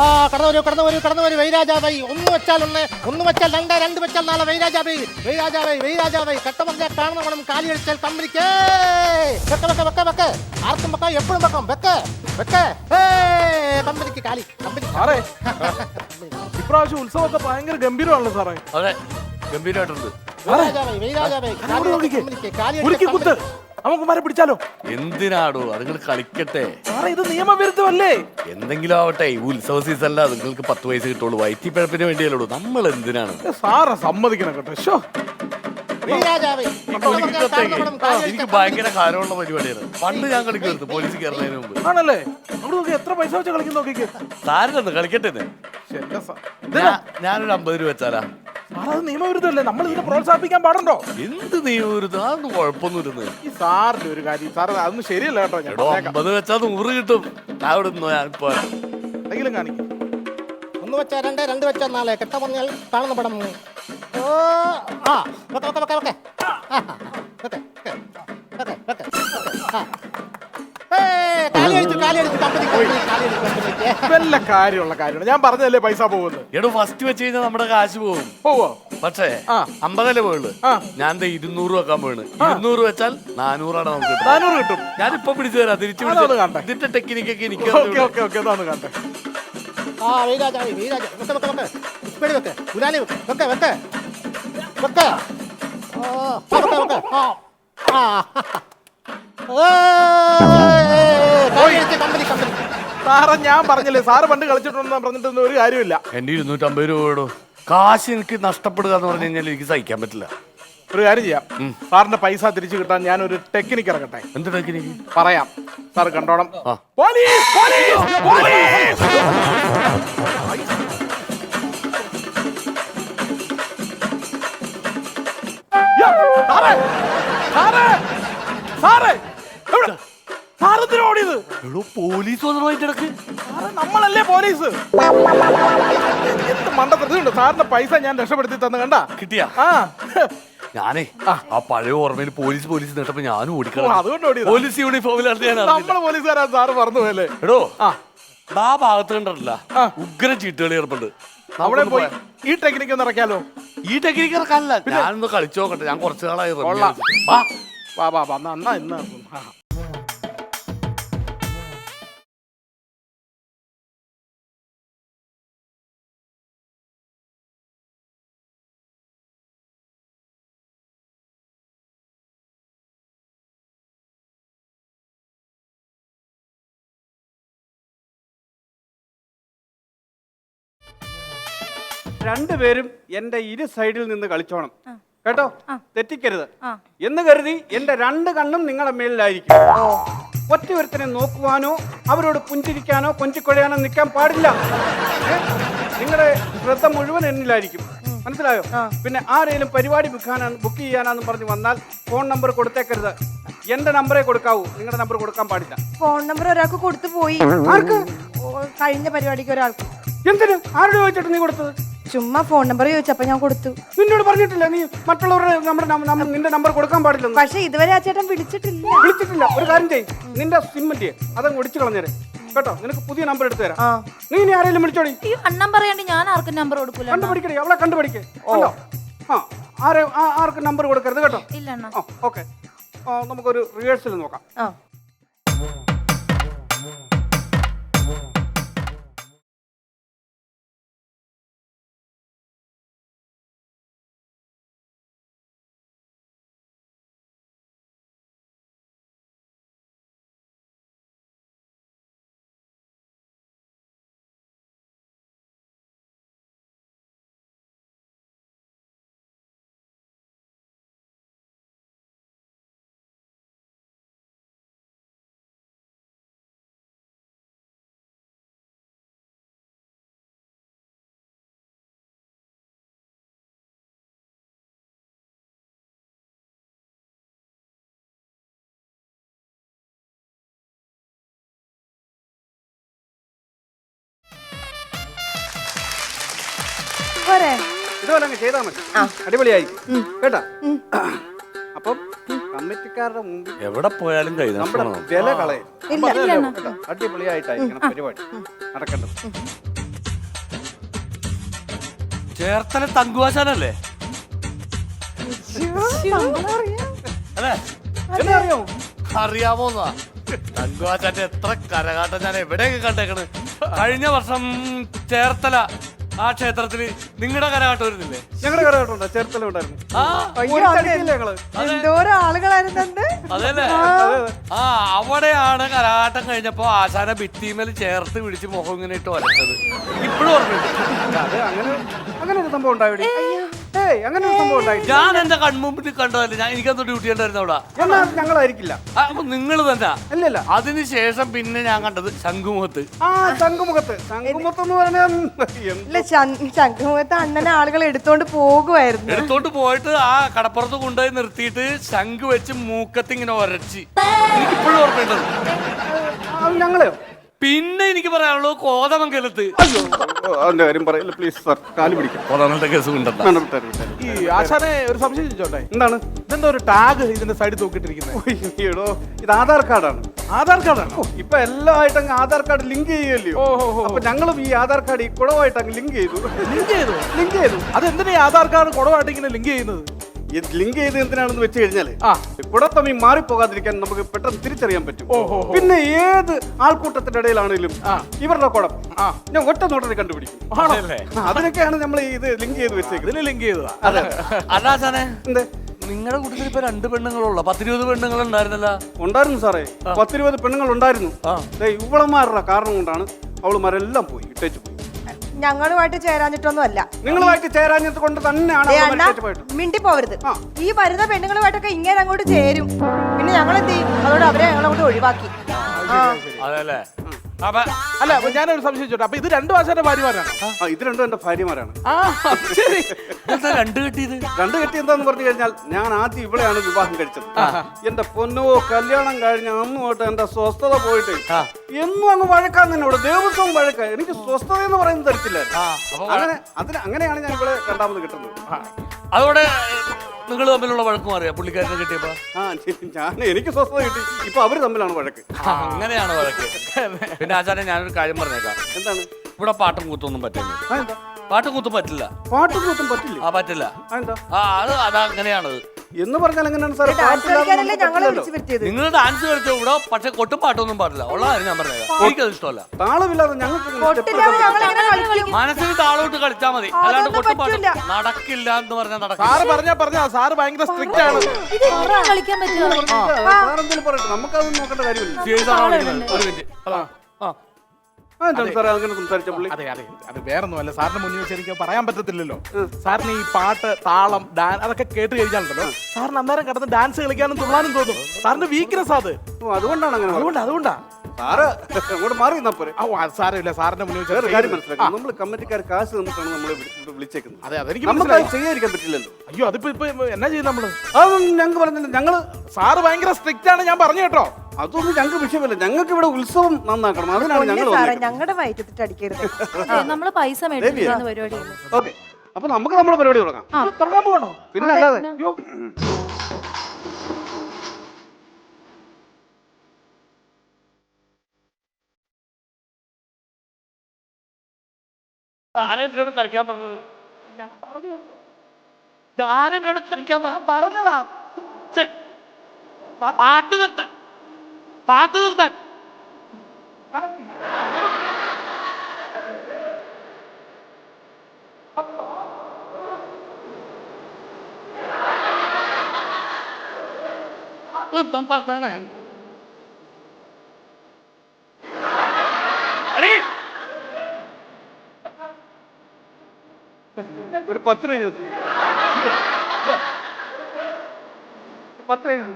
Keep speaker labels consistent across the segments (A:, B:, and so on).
A: കടന്നു വരൂ വൈരാജാവൈ. ഒന്ന് വെച്ചാൽ ഒന്ന്, ഒന്ന് വെച്ചാൽ രണ്ട്, രണ്ട് വെച്ചാൽ നാളെ വൈരാജാവൈ. കട്ട പറഞ്ഞാൽ കാണണം വേണം, കാലി അടിച്ചാൽ കമ്പനിക്ക്. വെക്ക ആർക്കും വെക്കാം, എപ്പോഴും വെക്കാം. വെക്ക് കമ്പനിക്ക് കാലി.
B: സാറേ ഇപ്രാവശ്യം ഉത്സവമൊക്കെ ഭയങ്കര ഗംഭീരമാണല്ലോ സാറേ.
C: അതെ, ഗംഭീരമായിട്ടുണ്ട്.
B: കുത്ത് നമുക്ക് മരം പിടിച്ചാലോ?
C: എന്തിനാടോ, അതുങ്ങൾ കളിക്കട്ടെ.
B: സാറേ ഇത് നിയമവിരുദ്ധമല്ലേ?
C: എന്തെങ്കിലും ആവട്ടെ, ഈ ഉത്സവ സീസണില നിങ്ങൾക്ക് 10 വയസ്സ് കിട്ടുള്ളൂ. വയറ്റിപ്പഴപ്പിന് വേണ്ടിയല്ലോ. നമ്മൾ എന്തിനാണ്?
B: സാറെ സമ്മതിക്കണം കേട്ടോ.
C: എനിക്ക് ഭയങ്കര കാരമുള്ള പരിപാടിയാണ്. പണ്ട് ഞാൻ കളിക്കരുത് പോലീസ് കയറുന്നതിന് മുമ്പ്.
B: ആണല്ലേ? അവിടെ നോക്കി എത്ര പൈസ വെച്ച് കളിക്കുന്ന നോക്കിക്കേ.
C: സാരില്ലെന്ന് കളിക്കട്ടെ. ഞാനൊരു 50 രൂപ വെച്ചാലാ?
B: സാറേ അത് നിയമവിരുദ്ധമല്ലേ? നമ്മൾ ഇതിനെ പ്രോത്സാഹിപ്പിക്കാൻ പാടുണ്ടോ?
C: എന്ത് നിയമവിരുദ്ധം? അതൊന്നും കുഴപ്പമൊന്നും.
B: ഈ സാറിന്റെ ഒരു കാര്യം സാറേ, അതൊന്നും ശരിയല്ല കേട്ടോ.
C: 50 വെച്ചാൽ 100 കിട്ടും. അവിടെ ഞാനിപ്പോ
B: എന്തെങ്കിലും കാണിക്കും.
A: ഒന്ന് വെച്ചാൽ രണ്ട്, രണ്ട് വെച്ചാൽ നാളെ. കെട്ട പറഞ്ഞാൽ കാണുന്ന പടം.
B: വല്ല കാര്യമുള്ള കാര്യമാണ്. ഞാൻ പറഞ്ഞതല്ലേ പൈസ പോകുന്നത്.
C: എടോ ഫസ്റ്റ് വെച്ച് കഴിഞ്ഞാൽ നമ്മുടെ കാശ് പോകും.
B: പോവോ?
C: പക്ഷേ 50 പോയുള്ളു. ഞാൻ 200 വെക്കാൻ പോയാണ്. 200 വെച്ചാൽ 400 ആണ് നമുക്ക്.
B: 400 കിട്ടും.
C: ഞാനിപ്പോ പിടിച്ചു തരാം. തിരിച്ചു ഇതിന്റെ ടെക്നിക്കൊക്കെ എനിക്ക്.
B: സാറേ ഞാൻ പറഞ്ഞില്ലേ, സാറ് പണ്ട് കളിച്ചിട്ടുണ്ടെന്ന് പറഞ്ഞിട്ടൊന്നും ഒരു കാര്യമില്ല.
C: എന്റെ 250 രൂപയോടോ കാശ് എനിക്ക് നഷ്ടപ്പെടുക എന്ന് പറഞ്ഞു കഴിഞ്ഞാൽ എനിക്ക് സഹിക്കാൻ പറ്റില്ല.
B: ഒരു കാര്യം ചെയ്യാം, സാറിന്റെ പൈസ തിരിച്ചു കിട്ടാൻ ഞാനൊരു ടെക്നിക്ക് ഇറക്കട്ടെ.
C: എന്ത് ടെക്നിക്ക്?
B: പറയാം, സാർ കണ്ടോണം. ഓടിയത്
C: പോലീസ് വന്നിടക്ക്.
B: നമ്മളല്ലേ പോലീസ്. എന്ത് മണ്ടത്തരത്തിലുണ്ട്. സാറിന്റെ പൈസ ഞാൻ രക്ഷപ്പെടുത്തി തന്നു. കണ്ട
C: കിട്ടിയാ? ഞാനേ ആ പഴയ ഓർമ്മയിൽ പോലീസ് നേട്ടപ്പോ ഞാനും ഓടിക്കണം.
B: അതുകൊണ്ട് ഓടിയത്.
C: പോലീസ് യൂണിഫോമിലാണ് ഞാൻ.
B: നമ്മളെ പോലീസുകാരാ സാറ് മറന്നു പോയല്ലേ?
C: എടോ ആ ഭാഗത്ത് കണ്ടല്ല ഉഗ്ര ചീട്ടുകളി ഏർപ്പുണ്ട്.
B: അവിടെ പോയി ഈ ടെക്നിക്ക് ഒന്ന് ഇറക്കാലോ?
C: ഈ ടെക്നിക്ക് ഇറക്കാനല്ല, ഞാനൊന്ന് കളിച്ചു നോക്കട്ടെ. ഞാൻ കുറച്ചു നാളായി.
D: രണ്ടുപേരും എന്റെ ഇരു സൈഡിൽ നിന്ന് കളിച്ചോണം കേട്ടോ, തെറ്റിക്കരുത് എന്ന് കരുതി എന്റെ 2 കണ്ണും നിങ്ങളെ മേലിലായിരിക്കും. ഒറ്റ ഒരുത്തനെ നോക്കുവാനോ അവരോട് പുഞ്ചിരിക്കാനോ കൊഞ്ചിക്കൊഴയാനോ നിൽക്കാൻ പാടില്ല. നിങ്ങളുടെ ശ്രദ്ധ മുഴുവൻ എന്നിലായിരിക്കും. മനസ്സിലായോ? പിന്നെ ആരെങ്കിലും പരിപാടി ബുക്ക് ചെയ്യാനാന്ന് പറഞ്ഞു വന്നാൽ ഫോൺ നമ്പർ കൊടുത്തേക്കരുത്. എന്റെ നമ്പറേ കൊടുക്കാവൂ, നിങ്ങളുടെ നമ്പർ കൊടുക്കാൻ പാടില്ല.
E: ഫോൺ നമ്പർ ഒരാൾക്ക് കൊടുത്തു പോയി.
D: ആർക്ക്?
E: കഴിഞ്ഞ പരിപാടിക്ക് ഒരാൾക്ക്.
D: എന്തിന്? ആരോട് ചോദിച്ചിട്ട് നീ കൊടുത്തത്?
E: ചുമ്മാ ഫോൺ നമ്പർ ചോദിച്ചപ്പോ ഞാൻ കൊടുത്തു.
D: നിന്നോട് പറഞ്ഞിട്ടില്ല നീ മറ്റുള്ളവരുടെ നിന്റെ നമ്പർ കൊടുക്കാൻ പാടില്ല?
E: പക്ഷെ ഇതുവരെ ആ ചേട്ടൻ വിളിച്ചിട്ടില്ല.
D: ഒരു കാര്യം ചെയ്യും, നിന്റെ സിമ്മന്റെ അതങ്ങ് ഒടിച്ചു കളഞ്ഞേരെ കേട്ടോ. നിനക്ക് പുതിയ നമ്പർ എടുത്തു തരാം. നീ ഇനി ആരെങ്കിലും വിളിച്ചോടി.
E: അണ്ണൻ പറയാണ്ട് ഞാൻ ആർക്കും നമ്പർ കൊടുക്കൂല.
D: കണ്ടുപിടിക്കണേ, അവളെ കണ്ടുപിടിക്കേ. ആർക്കും നമ്പർ കൊടുക്കരുത് കേട്ടോ.
E: ഇല്ല.
D: ഓക്കെ, നമുക്കൊരു റിഹേഴ്സൽ നോക്കാം. ഇതുപോലെ അങ്ങ് ചെയ്താൽ മതി, അടിപൊളിയായി കേട്ടാ. അപ്പം കമ്മിറ്റിക്കാരുടെ മുമ്പിൽ
C: എവിടെ പോയാലും
D: നമ്മുടെ വില കളയും. അടിപൊളിയായിട്ടായിരിക്കണം പരിപാടി നടക്കേണ്ടത്.
C: ചേർത്തല തങ്കുവാശാനല്ലേ? അല്ലേ?
D: എന്നെ അറിയോ?
C: അറിയാമോന്നാ? തങ്കുവാശാന്റെ എത്ര കരകാട്ടം ഞാൻ എവിടെയൊക്കെ കണ്ടേക്കണ്. കഴിഞ്ഞ വർഷം ചേർത്തല ആ ക്ഷേത്രത്തില് നിങ്ങളുടെ കരകാട്ടം വരുന്നില്ലേ?
D: ഞങ്ങളുടെ കരകാട്ടുണ്ടോ? ചേർത്തല ഉണ്ടായിരുന്നു.
C: ആ
D: ഞങ്ങള്
E: എന്തോരം ആളുകളായിരുന്നുണ്ട്.
C: അതല്ലേ? ആ അവിടെയാണ് കരകാട്ടം കഴിഞ്ഞപ്പോ ആശാന ഭിത്തിമേൽ ചേർത്ത് പിടിച്ച് മുഖം ഇങ്ങനെ ഇട്ട് വരച്ചത്. ഇപ്പോഴും ഓർമ്മയുണ്ട്.
D: അത് അങ്ങനെ ഒരു സംഭവം ഉണ്ടായി. ഏയ് അങ്ങനെ ഒരു സംഭവം ഉണ്ടായി.
C: ഞാൻ എന്റെ കൺമുമ്പിൽ കണ്ടതല്ലേ. ഞാൻ എനിക്കെന്തോ ഡ്യൂട്ടി ഉണ്ടായിരുന്നു അവിടെ.
D: എന്നാൽ ഞങ്ങളായിരിക്കില്ല.
C: അപ്പൊ നിങ്ങൾ തന്നെ?
D: അല്ലല്ല.
C: അതിനുശേഷം പിന്നെ ഞാൻ കണ്ടത് ശംഖുമുഖത്ത്.
D: ആ ശംഖുമുഖത്ത് എന്ന് പറഞ്ഞാൽ
E: ശംഖുമുഖത്ത് അണ്ണനെ ആളുകൾ എടുത്തോണ്ട് പോകുമായിരുന്നു.
C: എടുത്തോണ്ട് പോയിട്ട് ആ കടപ്പുറത്ത് കൊണ്ടുപോയി നിർത്തിയിട്ട് ശംഖ് വെച്ച് മൂക്കത്ത് ഇങ്ങനെ ഒരച്ച്. എനിക്കിപ്പോഴും ഓർമ്മയുണ്ടത്.
D: ഞങ്ങളെയോ?
C: പിന്നെ എനിക്ക് പറയാനുള്ളത് കോതമംഗലത്ത്.
D: അതിന്റെ കാര്യം പറയില്ല പ്ലീസ് സാർ. കാല് പിടിക്കാം.
C: കോതമംഗലത്തെ കേസ് ഉണ്ടല്ലോ.
B: ഈ ആശാനെ ഒരു സംശയം ചോദിച്ചോട്ടെ?
D: എന്താണ്?
B: ഇതെന്താ ഒരു ടാഗ് ഇതിന്റെ സൈഡിൽ തൂക്കിട്ടിരിക്കുന്നത്?
D: എടോ ഇത് ആധാർ കാർഡാണ്.
B: ആധാർ കാർഡാണ്.
D: ഇപ്പൊ എല്ലാമായിട്ട് അങ്ങ് ആധാർ കാർഡ് ലിങ്ക് ചെയ്യല്ലോ. അപ്പൊ ഞങ്ങളും ഈ ആധാർ കാർഡ് ഈ കുടവായിട്ട് അങ്ങ് ലിങ്ക് ചെയ്തു. ലിങ്ക് ചെയ്തു.
B: അതെന്തിനാ ഈ ആധാർ കാർഡ് കുടവായിട്ട് ഇങ്ങനെ ലിങ്ക് ചെയ്യുന്നത്?
D: ലിങ്ക് ചെയ്ത് എന്തിനാണെന്ന് വെച്ച് കഴിഞ്ഞാല് കുടത്തമ്മി മാറിപ്പോകാതിരിക്കാൻ നമുക്ക് പെട്ടെന്ന് തിരിച്ചറിയാൻ പറ്റും. പിന്നെ ഏത് ആൾക്കൂട്ടത്തിന്റെ ഇടയിലാണെങ്കിലും ഇവരുടെ കുടം ഞാൻ ഒറ്റ നോട്ടത്തിൽ കണ്ടുപിടിക്കും. അതിനൊക്കെയാണ് നമ്മൾ ഇത് ലിങ്ക് ചെയ്ത് വെച്ചേക്കുന്നത്.
B: ഇതിന് ലിങ്ക് ചെയ്തതാ.
C: അല്ലാസാനെ
D: എന്ത്
C: നിങ്ങളുടെ കൂട്ടത്തിൽ ഇപ്പൊ 2 പെണ്ണുങ്ങളുള്ള 10-20 പെണ്ണുങ്ങൾ ഉണ്ടായിരുന്നല്ല?
D: ഉണ്ടായിരുന്നു സാറേ. 10-20 പെണ്ണുങ്ങൾ ഉണ്ടായിരുന്നു. ഇവളമാരുടെ കാരണം കൊണ്ടാണ് അവളുമാരെല്ലാം പോയി ഇട്ടേച്ചു പോയി.
E: ഞങ്ങളുമായിട്ട് ചേരാഞ്ഞിട്ടൊന്നും അല്ല.
D: നിങ്ങളുമായിട്ട് ചേരാഞ്ഞത് കൊണ്ട് തന്നെയാണ്
E: മിണ്ടി പോവരുത്. ഈ വരുന്ന പെണ്ണുങ്ങളുമായിട്ടൊക്കെ ഇങ്ങനെ അങ്ങോട്ട് ചേരും. പിന്നെ ഞങ്ങൾ എന്ത് ചെയ്യും? അതോടെ അവരെ ഞങ്ങളങ്ങോട്ട് ഒഴിവാക്കി.
C: അതല്ലേ?
B: അല്ല ഞാനൊരു സംശയം ചോദിച്ചോട്ടെ? അപ്പൊ ഇത് 2 ആശാന്റെ ഭാര്യമാരാണ്?
D: ഇത് രണ്ടും എന്റെ ഭാര്യമാരാണ്.
B: ശരി.
C: 2 കെട്ടിയത്?
D: 2 കെട്ടി എന്താന്ന് പറഞ്ഞു കഴിഞ്ഞാൽ ഞാൻ ആദ്യം ഇവളെയാണ് വിവാഹം കഴിച്ചത്. എന്റെ പൊന്നോ കല്യാണം കഴിഞ്ഞ അന്ന് തൊട്ട് എന്റെ സ്വസ്ഥത പോയിട്ട് എന്നും അങ്ങ് വഴക്കാന്ന് എന്നോട്. ദിവസവും വഴക്ക. എനിക്ക് സ്വസ്ഥത എന്ന് പറയുന്നത് തരത്തില്ല. അങ്ങനെയാണ് ഞാൻ ഇവിടെ 2ാമത് കിട്ടുന്നത്.
C: അതോടെ നിങ്ങൾ തമ്മിലുള്ള വഴക്ക് മാറിയാ പുള്ളിക്കാരനെ കിട്ടിയപ്പോ?
D: എനിക്ക് സ്വസ്ഥത കിട്ടി. ഇപ്പൊ അവര് തമ്മിലാണ് വഴക്ക്.
C: അങ്ങനെയാണ് വഴക്ക്. പിന്നെ ആചാര്യ ഞാനൊരു കാര്യം പറഞ്ഞേക്കാം.
D: എന്താണ്?
C: ഇവിടെ പാട്ടും കൂത്തൊന്നും പറ്റുന്നില്ല. പാട്ടും കൂത്തും പറ്റില്ല.
D: പാട്ടും കൂത്തും പറ്റില്ല?
C: പറ്റില്ല. അതങ്ങനെയാണത്.
D: എന്ന് പറഞ്ഞാൽ എങ്ങനെയാണ് സാർ?
E: ഞങ്ങൾ
C: നിങ്ങൾ ഡാൻസ് കളിച്ചോ ഇവിടെ, പക്ഷെ കൊട്ടും പാട്ടൊന്നും പാടില്ല. ഉള്ള കാര്യം ഞാൻ പറഞ്ഞേക്കാം. എനിക്കത് ഇഷ്ടമല്ല.
D: താളമില്ലാതെ ഞങ്ങൾക്ക്
C: മനസ്സിന് താളോട്ട് കളിച്ചാൽ മതി. അല്ലാണ്ട് കൊട്ടും പാട്ടും നടക്കില്ല എന്ന് പറഞ്ഞാൽ നടക്കില്ല.
B: പറഞ്ഞ സാറ് ഭയങ്കര സ്ട്രിക്റ്റ് ആണ്.
E: കളിക്കാൻ പറ്റുമോ?
D: സാറെന്തെങ്കിലും പറയട്ടെ, നമുക്കത് നോക്കേണ്ട കാര്യമില്ല. അങ്ങനെ സംസാരിച്ച പുള്ളി?
B: അതെ അത് വേറൊന്നുമല്ല. സാറിന് മുന്നിൽ വെച്ച് എനിക്ക് പറയാൻ പറ്റത്തില്ലല്ലോ. സാറിന് ഈ പാട്ട്, താളം, ഡാൻസ് അതൊക്കെ കേട്ട് കഴിഞ്ഞാലുണ്ടല്ലോ സാറിന് അന്നേരം കിടന്ന് ഡാൻസ് കളിക്കാനും തുള്ളാനും തോന്നും. സാറിന്റെ വീക്ക്നെസ് അത്.
D: അതുകൊണ്ടാണ് അങ്ങനെ.
B: അതുകൊണ്ടാ
D: സാറ് അങ്ങോട്ട് മാറി നിന്നാ പോരെ.
B: സാരമില്ല. സാറിന്റെ മുന്നിൽ
D: വേറെ കാര്യം മനസ്സിലാക്കാം. നമ്മൾ കമ്മിറ്റിക്കാർ കാശ് തന്നിട്ടാണ് നമ്മളെ വിളിച്ചേക്കുന്നത്.
B: അതെ അതെനിക്ക്
D: നമുക്ക് ചെയ്യാതിരിക്കാൻ പറ്റില്ലല്ലോ.
B: അയ്യോ അതിപ്പോ എന്നാ ചെയ്യും നമ്മള്?
D: അതൊന്നും ഞങ്ങൾക്ക് പറഞ്ഞില്ല. ഞങ്ങള്
B: സാറ് ഭയങ്കര സ്ട്രിക്റ്റ് ആണ്, ഞാൻ പറഞ്ഞു കേട്ടോ.
D: അതൊന്നും ഞങ്ങൾക്ക് വിഷയമല്ല. ഞങ്ങൾക്ക് ഇവിടെ ഉത്സവം നന്നാക്കണം. അതിനാണ്
E: ഞങ്ങളുടെ വയറ്റത്തിട്ട് അടിക്കരുത്.
F: നമ്മള് പൈസ മേടിക്കുന്ന പരിപാടിയല്ലേ.
D: ഓക്കെ, അപ്പൊ നമുക്ക് നമ്മുടെ പരിപാടി തുടങ്ങാം.
B: തുടങ്ങാൻ പോകണോ?
D: പിന്നെ അല്ലാതെ
C: കളിക്കാൻ പറഞ്ഞതാ. പാട്ട് നിർത്താൻ
D: ഒരു 10 രൂപ 10 രൂപ.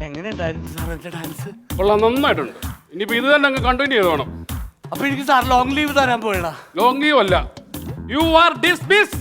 C: എങ്ങനെയുണ്ടായിരുന്നു സാർ എന്റെ ഡാൻസ്?
G: കൊള്ളാം, നന്നായിട്ടുണ്ട്. ഇനിയിപ്പോ ഇത് തന്നെ അങ്ങ് കണ്ടിന്യൂ ചെയ്ത് വേണം.
C: അപ്പൊ എനിക്ക് സാർ ലോങ് ലീവ് തരാൻ പോയടാ.
G: ലോങ് ലീവ് അല്ല, യു ആർ ഡിസ്മിസ്.